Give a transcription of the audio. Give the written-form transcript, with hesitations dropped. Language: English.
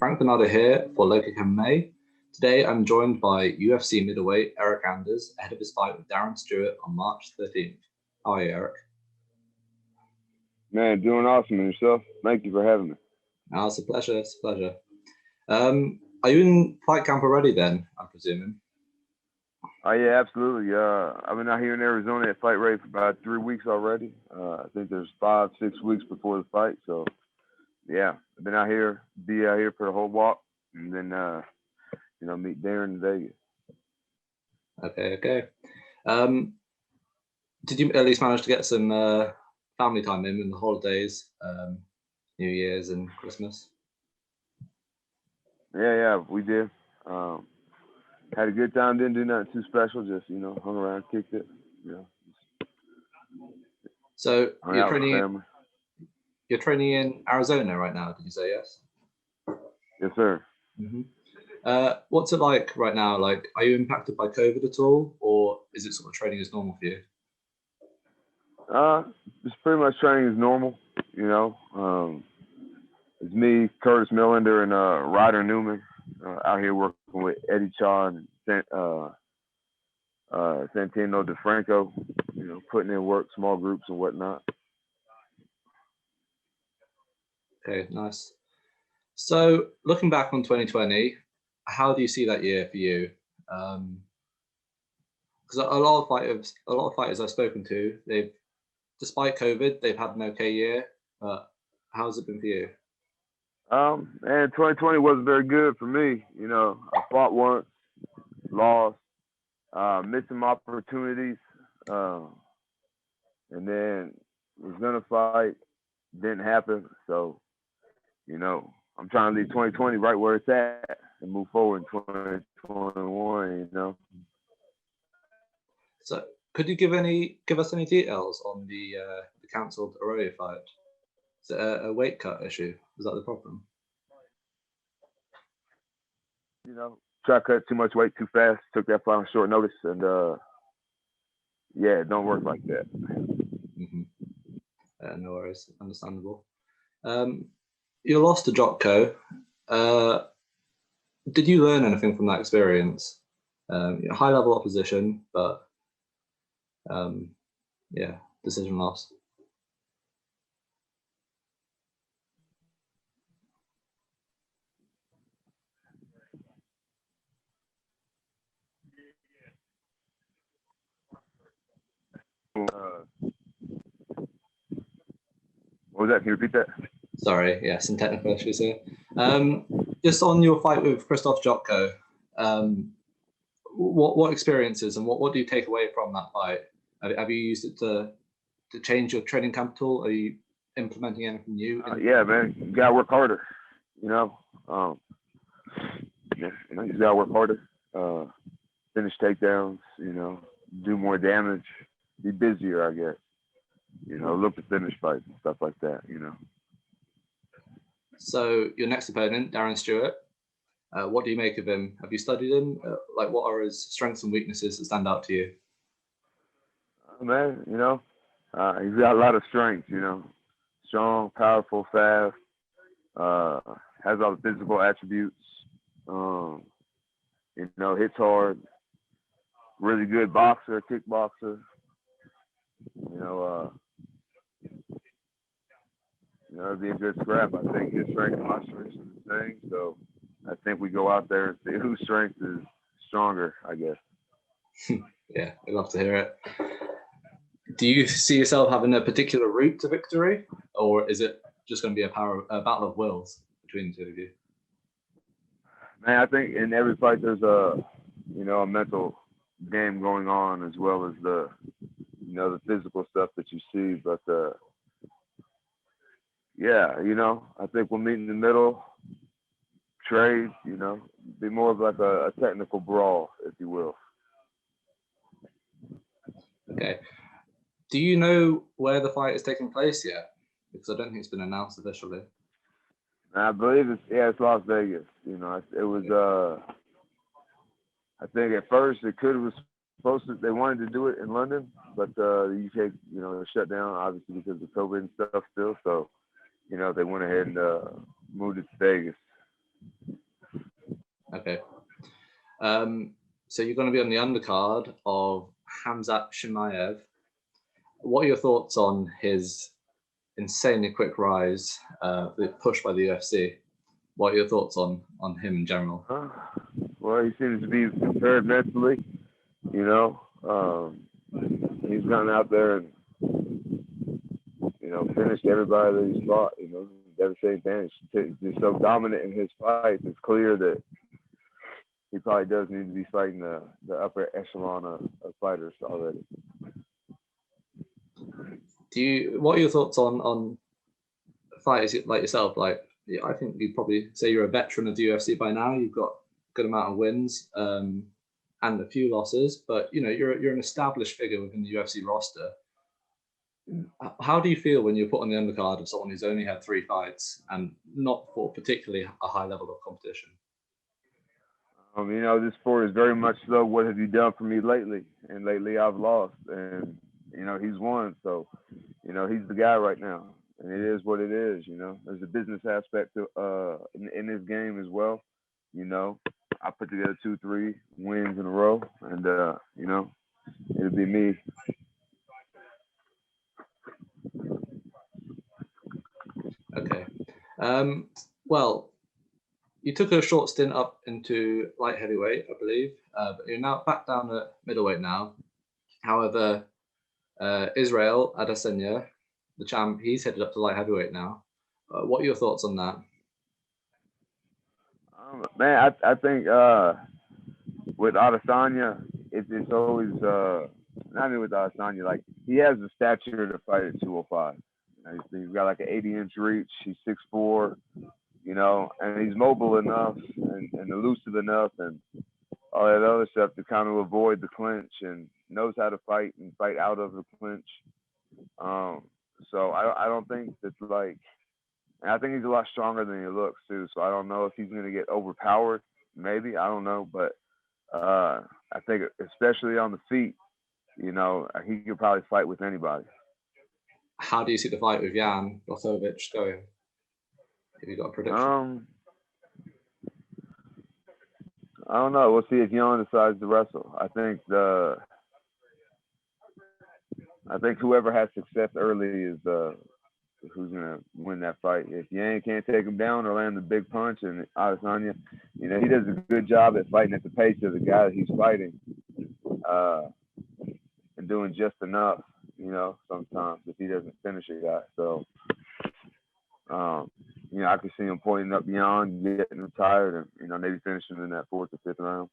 Frank Bonada here for LowKickMMA. Today I'm joined by UFC middleweight Eryk Anders ahead of his fight with Darren Stewart on March 13th. How are you, Eryk? Man, doing awesome. And yourself? Thank you for having me. Oh, it's a pleasure. It's a pleasure. Are you in fight camp already then, I'm presuming? Oh, yeah, absolutely. I've been out here in Arizona at Fight Rate for about 3 weeks already. I think there's 5-6 weeks before the fight. So, yeah, I've been out here, be out here for the whole walk, and then, meet Darren in Vegas. Okay. Did you at least manage to get some family time in the holidays, New Year's and Christmas? Yeah, we did. Had a good time. Didn't do nothing too special. Just hung around, kicked it. So you're training in Arizona right now. Did you say yes? Yes, sir. Mm-hmm. What's it like right now? Like, are you impacted by COVID at all, or is it sort of training as normal for you? It's pretty much training as normal. It's me, Curtis Millender, and Ryder Newman out here working with Eddie Chaw and Santino DeFranco, putting in work, small groups and whatnot. Okay, nice. So looking back on 2020, how do you see that year for you? Because a lot of fighters I've spoken to, despite COVID, they've had an okay year. But how's it been for you? And 2020 wasn't very good for me. I fought once, lost, missed some opportunities, and then was gonna fight, didn't happen. So, I'm trying to leave 2020 right where it's at and move forward in 2021. So, could you give us any details on the cancelled Arroyo fight? Is it a weight cut issue? Is that the problem? Try to cut too much weight too fast. Took that fight on short notice, and it don't work like that. Mm-hmm. No worries, understandable. You lost to Jotko. Did you learn anything from that experience? High level opposition, but decision loss. What was that? Can you repeat that? Sorry, yeah, some technical issues here. Just on your fight with Krzysztof Jotko, what experiences and what do you take away from that fight? Have you used it to change your training camp at all? Are you implementing anything new? Yeah, man, you gotta work harder. You just gotta work harder. Finish takedowns. Do more damage. Be busier, I guess. Look to finish fights and stuff like that. So your next opponent, Darren Stewart, what do you make of him? Have you studied him? What are his strengths and weaknesses that stand out to you? Man, he's got a lot of strengths. Strong, powerful, fast. Has all the physical attributes. Hits hard. Really good boxer, kickboxer. It'd be a good scrap. I think his strength and my strength are the same. So I think we go out there and see whose strength is stronger, I guess. Yeah, I'd love to hear it. Do you see yourself having a particular route to victory, or is it just going to be a battle of wills between the two of you? Man, I think in every fight there's a mental game going on as well as the physical stuff that you see. But I think we'll meet in the middle, trade, be more of like a technical brawl, if you will. Okay. Do you know where the fight is taking place yet? Because I don't think it's been announced officially. I believe it's Las Vegas. It was I think at first they wanted to do it in London, but the UK, shut down obviously because of COVID and stuff still. So, they went ahead and moved it to Vegas. Okay. So you're going to be on the undercard of Hamzat Chimaev. What are your thoughts on his insanely quick rise, the push by the UFC? What are your thoughts on him in general? Well, he seems to be prepared mentally. You know, he's gone out there and finished everybody that he's fought. Devastating advantage. He's so dominant in his fights. It's clear that he probably does need to be fighting the upper echelon of fighters already. What are your thoughts on fighters like yourself? Like, I think you'd probably say you're a veteran of the UFC by now. You've got a good amount of wins and a few losses, but you're an established figure within the UFC roster. How do you feel when you're put on the undercard of someone who's only had 3 fights and not for particularly a high level of competition? This sport is very much so, what have you done for me lately? And lately I've lost, and he's won. So, he's the guy right now, and it is what it is. There's a business aspect to in this game as well. I put together 2-3 wins in a row, and it'll be me. Okay. Well, you took a short stint up into light heavyweight, I believe, but you're now back down at middleweight now. However, Israel Adesanya, the champ, he's headed up to light heavyweight now. What are your thoughts on that? Man, I think with Adesanya, it's always not even with Adesanya. Like, he has the stature to fight at 205. He's got like an 80-inch reach. He's 6'4", and he's mobile enough and elusive enough and all that other stuff to kind of avoid the clinch, and knows how to fight and fight out of the clinch. So I don't think that's like, and I think he's a lot stronger than he looks too. So I don't know if he's going to get overpowered. Maybe, I don't know, but I think especially on the feet, he could probably fight with anybody. How do you see the fight with Jan Blachowicz going? Have you got a prediction? I don't know. We'll see if Jan decides to wrestle. I think whoever has success early is who's gonna win that fight. If Yang can't take him down or land the big punch, and Adesanya, he does a good job at fighting at the pace of the guy that he's fighting, and doing just enough. Sometimes if he doesn't finish a guy, so I could see him pointing up beyond, getting retired, and maybe finishing in that 4th or 5th round.